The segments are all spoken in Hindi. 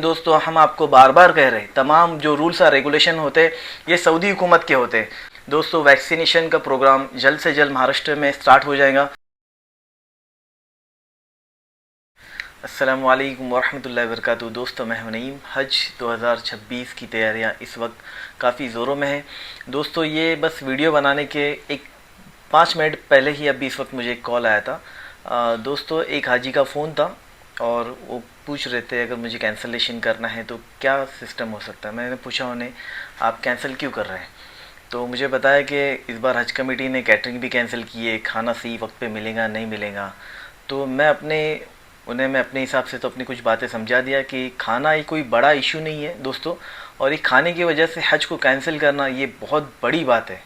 दोस्तों हम आपको बार बार कह रहे हैं, तमाम जो रूल्स और रेगुलेशन होते हैं ये सऊदी हुकूमत के होते हैं। दोस्तों वैक्सीनेशन का प्रोग्राम जल्द से जल्द महाराष्ट्र में स्टार्ट हो जाएगा। अस्सलाम वालेकुम वरहमतुल्लाहि वबरकातुहू। दोस्तों मैं हूं नईम। हज 2026 की तैयारियां इस वक्त काफ़ी ज़ोरों में है। दोस्तों ये बस वीडियो बनाने के एक 5 मिनट पहले ही अभी इस वक्त मुझे एक कॉल आया था। दोस्तों एक हाजी का फ़ोन था और वो पूछ रहे थे अगर मुझे कैंसलेशन करना है तो क्या सिस्टम हो सकता है। मैंने पूछा उन्हें आप कैंसिल क्यों कर रहे हैं, तो मुझे बताया कि इस बार हज कमेटी ने कैटरिंग भी कैंसिल की है, खाना सही वक्त पे मिलेगा नहीं मिलेगा। तो मैं अपने हिसाब से तो अपनी कुछ बातें समझा दिया कि खाना ये कोई बड़ा इशू नहीं है दोस्तों, और ये खाने की वजह से हज को कैंसिल करना ये बहुत बड़ी बात है,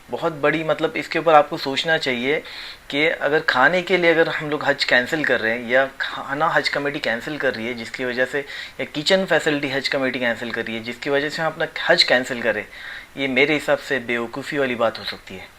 बहुत बड़ी। मतलब इसके ऊपर आपको सोचना चाहिए कि अगर खाने के लिए अगर हम लोग हज कैंसिल कर रहे हैं या खाना हज कमेटी कैंसिल कर रही है जिसकी वजह से, या किचन फैसिलिटी हज कमेटी कैंसिल कर रही है जिसकी वजह से हम अपना हज कैंसिल करें, ये मेरे हिसाब से बेवकूफ़ी वाली बात हो सकती है।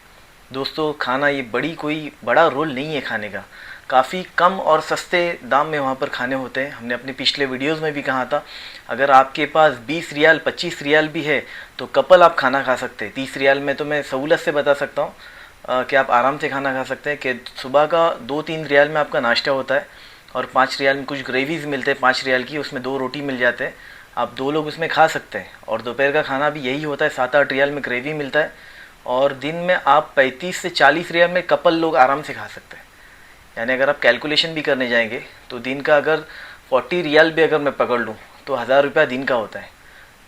दोस्तों खाना ये कोई बड़ा रोल नहीं है खाने का, काफ़ी कम और सस्ते दाम में वहाँ पर खाने होते हैं। हमने अपने पिछले वीडियोस में भी कहा था अगर आपके पास 20 रियाल 25 रियाल भी है तो कपल आप खाना खा सकते हैं। 30 रियाल में तो मैं सहूलत से बता सकता हूँ कि आप आराम से खाना खा सकते हैं। कि सुबह का 2-3 रियाल में आपका नाश्ता होता है और 5 रियाल में कुछ ग्रेवीज़ मिलते हैं 5 रियाल की, उसमें 2 रोटी मिल जाते हैं, आप 2 लोग उसमें खा सकते हैं। और दोपहर का खाना भी यही होता है, 7-8 रियाल में ग्रेवी मिलता है, और दिन में आप 35 से 40 रियाल में कपल लोग आराम से खा सकते हैं। यानी अगर आप कैलकुलेशन भी करने जाएंगे तो दिन का अगर 40 रियाल भी अगर मैं पकड़ लूँ तो 1000 रुपया दिन का होता है।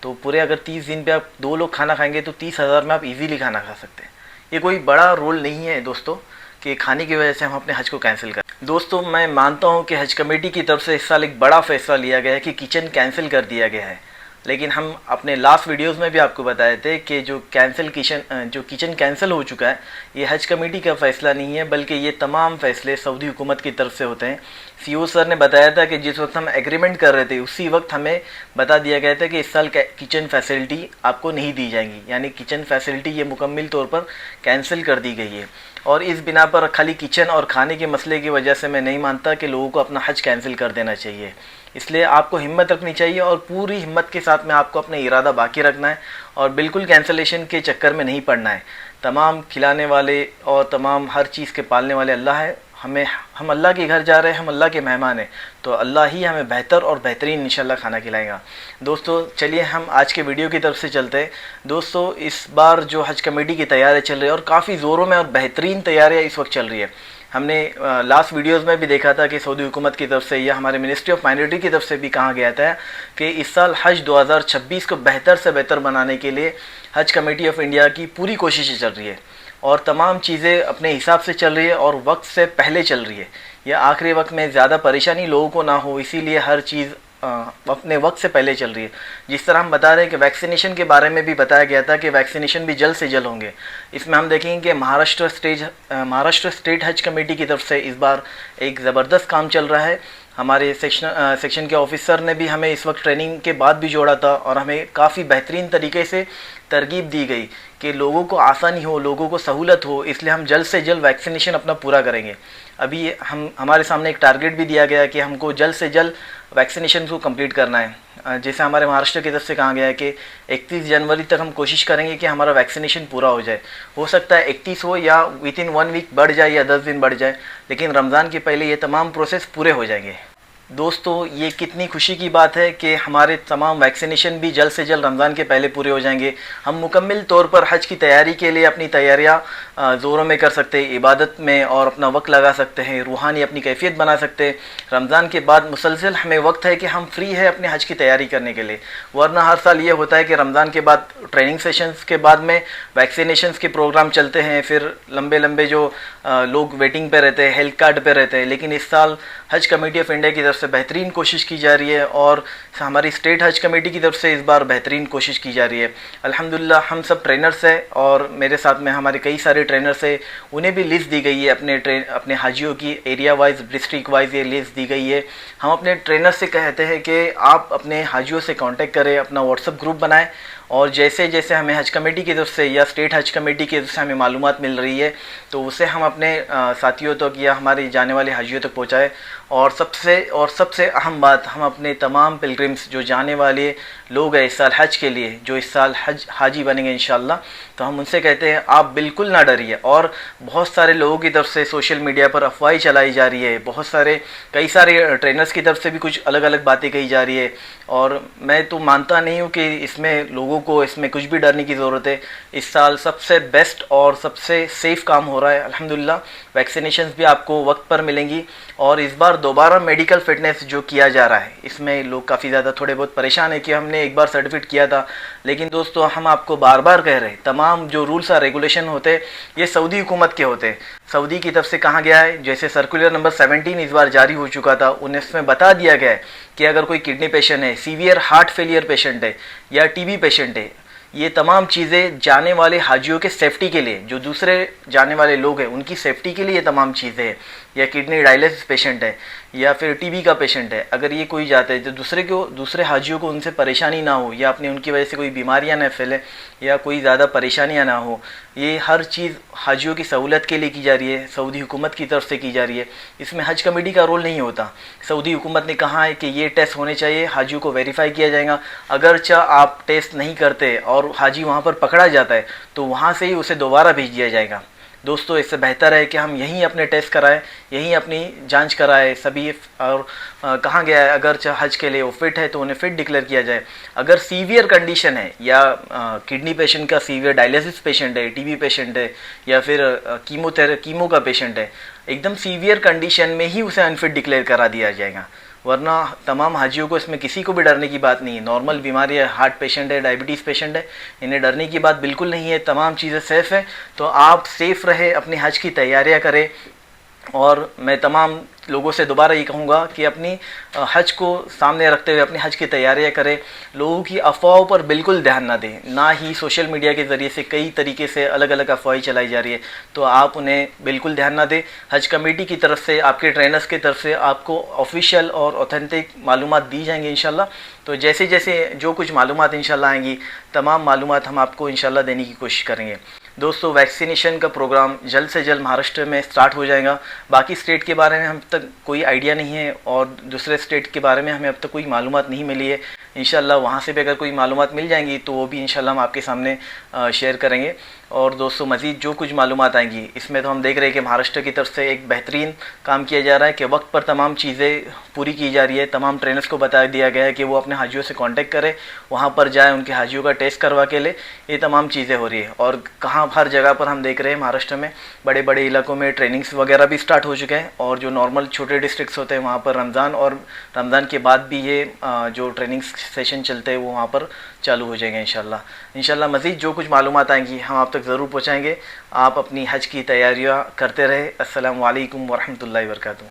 तो पूरे अगर 30 दिन पे आप 2 लोग खाना खाएंगे तो 30,000 में आप इजीली खाना खा सकते हैं। ये कोई बड़ा रोल नहीं है दोस्तों कि खाने की वजह से हम अपने हज को कैंसिल करें। दोस्तों मैं मानता हूँ कि हज कमेटी की तरफ से इस साल एक बड़ा फैसला लिया गया है कि किचन कैंसिल कर दिया गया है, लेकिन हम अपने लास्ट वीडियोस में भी आपको बताए थे कि जो किचन कैंसिल हो चुका है ये हज कमेटी का फ़ैसला नहीं है, बल्कि ये तमाम फ़ैसले सऊदी हुकूमत की तरफ से होते हैं। सीईओ सर ने बताया था कि जिस वक्त हम एग्रीमेंट कर रहे थे उसी वक्त हमें बता दिया गया था कि इस साल किचन फैसिलिटी आपको नहीं दी जाएंगी, यानी किचन फैसिलिटी ये मुकम्मल तौर पर कैंसिल कर दी गई है। और इस बिना पर खाली किचन और खाने के मसले की वजह से मैं नहीं मानता कि लोगों को अपना हज कैंसिल कर देना चाहिए। इसलिए आपको हिम्मत रखनी चाहिए और पूरी हिम्मत के साथ में आपको अपना इरादा बाकी रखना है और बिल्कुल कैंसलेशन के चक्कर में नहीं पड़ना है। तमाम खिलाने वाले और तमाम हर चीज़ के पालने वाले अल्लाह है। हम अल्लाह के घर जा रहे हैं, हम अल्लाह के मेहमान हैं, तो अल्लाह ही हमें बेहतर और बेहतरीन इंशाल्लाह खाना खिलाएगा। दोस्तों चलिए हम आज के वीडियो की तरफ से चलते हैं। दोस्तों इस बार जो हज कमेटी की तैयारी चल रही है और काफ़ी ज़ोरों में और बेहतरीन तैयारियाँ इस वक्त चल रही है। हमने लास्ट वीडियोस में भी देखा था कि सऊदी हुकूमत की तरफ से या हमारे मिनिस्ट्री ऑफ माइनॉरिटी की तरफ से भी कहा गया था कि इस साल हज 2026 को बेहतर से बेहतर बनाने के लिए हज कमेटी ऑफ इंडिया की पूरी कोशिशें चल रही है और तमाम चीज़ें अपने हिसाब से चल रही है और वक्त से पहले चल रही है। या आखिरी वक्त में ज़्यादा परेशानी लोगों को ना हो, इसीलिए हर चीज़ अपने वक्त से पहले चल रही है। जिस तरह हम बता रहे हैं कि वैक्सीनेशन के बारे में भी बताया गया था कि वैक्सीनेशन भी जल्द से जल्द होंगे। इसमें हम देखेंगे कि महाराष्ट्र स्टेट हज कमेटी की तरफ से इस बार एक ज़बरदस्त काम चल रहा है। हमारे सेक्शन के ऑफिसर ने भी हमें इस वक्त ट्रेनिंग के बाद भी जोड़ा था और हमें काफ़ी बेहतरीन तरीके से तरगीब दी गई कि लोगों को आसानी हो, लोगों को सहूलत हो, इसलिए हम जल्द से जल्द वैक्सीनेशन अपना पूरा करेंगे। अभी हमारे सामने एक टारगेट भी दिया गया है कि हमको जल्द से जल्द वैक्सीनेशन को कंप्लीट करना है। जैसे हमारे महाराष्ट्र की तरफ से कहा गया है कि 31 जनवरी तक हम कोशिश करेंगे कि हमारा वैक्सीनेशन पूरा हो जाए। हो सकता है 31 हो या विद इन 1 वीक बढ़ जाए या 10 दिन बढ़ जाए, लेकिन रमज़ान के पहले ये तमाम प्रोसेस पूरे हो जाएंगे। दोस्तों ये कितनी खुशी की बात है कि हमारे तमाम वैक्सीनेशन भी जल्द से जल्द रमज़ान के पहले पूरे हो जाएंगे। हम मुकम्मल तौर पर हज की तैयारी के लिए अपनी तैयारियां ज़ोरों में कर सकते हैं, इबादत में और अपना वक्त लगा सकते हैं, रूहानी अपनी कैफियत बना सकते हैं। रमज़ान के बाद मुसलसल हमें वक्त है कि हम फ्री है अपने हज की तैयारी करने के लिए। वरना हर साल ये होता है कि रमज़ान के बाद ट्रेनिंग सेशंस के बाद में वैक्सीनेशंस के प्रोग्राम चलते हैं, फिर लंबे लंबे जो लोग वेटिंग पे रहते हैं, हेल्थ कार्ड पे रहते हैं। लेकिन इस साल हज कमेटी ऑफ इंडिया की तरफ से बेहतरीन कोशिश की जा रही है और हमारी स्टेट हज कमेटी की तरफ से इस बार बेहतरीन कोशिश की जा रही है। अल्हम्दुलिल्लाह हम सब ट्रेनर्स हैं और मेरे साथ में हमारे कई सारे ट्रेनर्स हैं, उन्हें भी लिस्ट दी गई है अपने हाजियों की एरिया वाइज, डिस्ट्रिक्ट वाइज ये लिस्ट दी गई है। हम अपने ट्रेनर से कहते हैं कि आप अपने हाजियों से कांटेक्ट करें, अपना व्हाट्सएप ग्रुप बनाएं और जैसे जैसे हमें हज कमेटी की तरफ से या स्टेट हज कमेटी की तरफ से हमें मालूमात मिल रही है तो उसे हम अपने साथियों तक या हमारे जाने वाले हाजियों तक पहुँचाएँ। और सबसे अहम बात, हम अपने तमाम पिलग्रिम्स जो जाने वाले लोग हैं इस साल हज के लिए, जो इस साल हज हाजी बनेंगे इंशाल्लाह, तो हम उनसे कहते हैं आप बिल्कुल ना डरिए। और बहुत सारे लोगों की तरफ से सोशल मीडिया पर अफवाहें चलाई जा रही है, कई सारे ट्रेनर्स की तरफ से भी कुछ अलग अलग बातें कही जा रही है, और मैं तो मानता नहीं हूँ कि इसमें लोगों को इसमें कुछ भी डरने की ज़रूरत है। इस साल सबसे बेस्ट और सबसे सेफ़ काम हो रहा है अल्हम्दुलिल्लाह। वैक्सीनेशंस भी आपको वक्त पर मिलेंगी, और इस बार दोबारा मेडिकल फिटनेस जो किया जा रहा है इसमें लोग काफ़ी ज़्यादा थोड़े बहुत परेशान है कि हमने एक बार सर्टिफिकेट किया था, लेकिन दोस्तों हम आपको बार बार कह रहे हैं तमाम जो रूल्स और रेगुलेशन होते हैं ये सऊदी हुकूमत के होते हैं। सऊदी की तरफ से कहा गया है, जैसे सर्कुलर नंबर 17 इस बार जारी हो चुका था, उसमें बता दिया गया है कि अगर कोई किडनी पेशेंट है, सीवियर हार्ट फेलियर पेशेंट है या टीबी पेशेंट है, ये तमाम चीज़ें जाने वाले हाजियों के सेफ्टी के लिए, जो दूसरे जाने वाले लोग हैं उनकी सेफ्टी के लिए ये तमाम चीज़ें हैं। या किडनी डायलिसिस पेशेंट है या फिर टीबी का पेशेंट है, अगर ये कोई जाते हैं तो दूसरे हाजियों को उनसे परेशानी ना हो, या अपनी उनकी वजह से कोई बीमारियां ना फैले या कोई ज़्यादा परेशानियां ना हो, ये हर चीज़ हाजियों की सहूलत के लिए की जा रही है, सऊदी हुकूमत की तरफ से की जा रही है। इसमें हज कमेटी का रोल नहीं होता। सऊदी हुकूमत ने कहा है कि ये टेस्ट होने चाहिए, हाजियों को वेरीफाई किया जाएगा। अगरचा आप टेस्ट नहीं करते और हाजी वहाँ पर पकड़ा जाता है तो वहाँ से ही उसे दोबारा भेज दिया जाएगा। दोस्तों इससे बेहतर है कि हम यहीं अपने टेस्ट कराएं, यहीं अपनी जांच कराएं सभी। और कहा गया है अगर हज के लिए वो फिट है तो उन्हें फिट डिक्लेयर किया जाए। अगर सीवियर कंडीशन है या किडनी पेशेंट का सीवियर डायलिसिस पेशेंट है, टीबी पेशेंट है या फिर कीमो का पेशेंट है, एकदम सीवियर कंडीशन में ही उसे अनफिट डिक्लेयर करा दिया जाएगा। वरना तमाम हाजियों को इसमें किसी को भी डरने की बात नहीं है। नॉर्मल बीमारी है, हार्ट पेशेंट है, डायबिटीज़ पेशेंट है, इन्हें डरने की बात बिल्कुल नहीं है। तमाम चीज़ें सेफ़ हैं, तो आप सेफ़ रहे, अपनी हज की तैयारियां करें। और मैं तमाम लोगों से दोबारा ये कहूँगा कि अपनी हज को सामने रखते हुए अपनी हज की तैयारियां करें। लोगों की अफवाहों पर बिल्कुल ध्यान ना दें, ना ही सोशल मीडिया के ज़रिए से कई तरीके से अलग अलग अफवाहें चलाई जा रही है, तो आप उन्हें बिल्कुल ध्यान ना दें। हज कमेटी की तरफ से, आपके ट्रेनर्स की तरफ से आपको ऑफिशियल और ऑथेंटिक मालूमात दी जाएंगी इंशाल्लाह। तो जैसे जैसे जो कुछ मालूमात इंशाल्लाह आएंगी, तमाम मालूमात हम आपको इंशाल्लाह देने की कोशिश करेंगे। दोस्तों वैक्सीनेशन का प्रोग्राम जल्द से जल्द महाराष्ट्र में स्टार्ट हो जाएगा। बाकी स्टेट के बारे में हम तक कोई आइडिया नहीं है, और दूसरे स्टेट के बारे में हमें अब तक कोई मालूमात नहीं मिली है। इंशाल्लाह वहाँ से भी अगर कोई मालूमात मिल जाएंगी तो वो भी इंशाल्लाह हम आपके सामने शेयर करेंगे। और दोस्तों मज़ीद जो कुछ मालूमात आएंगी इसमें तो हम देख रहे हैं कि महाराष्ट्र की तरफ से एक बेहतरीन काम किया जा रहा है कि वक्त पर तमाम चीज़ें पूरी की जा रही है। तमाम ट्रेनर्स को बता दिया गया है कि वो अपने हाजियों से कांटेक्ट करें, वहाँ पर जाएँ, उनके हाजियों का टेस्ट करवा के ले। ये तमाम चीज़ें हो रही है। और कहाँ हर जगह पर हम देख रहे हैं महाराष्ट्र में बड़े बड़े इलाकों में ट्रेनिंग्स वगैरह भी स्टार्ट हो चुके हैं। और जो नॉर्मल छोटे डिस्ट्रिक्ट्स होते हैं वहाँ पर रमज़ान के बाद भी ये जो ट्रेनिंग सेशन चलते हैं वो वहाँ पर चालू हो जाएंगे इंशाल्लाह। मज़ीद जो कुछ मालूमात आएंगी हम आप तक ज़रूर पहुँचाएँगे। आप अपनी हज की तैयारियाँ करते रहे। अस्सलामु अलैकुम वरहमतुल्लाहि वबरकातुहू।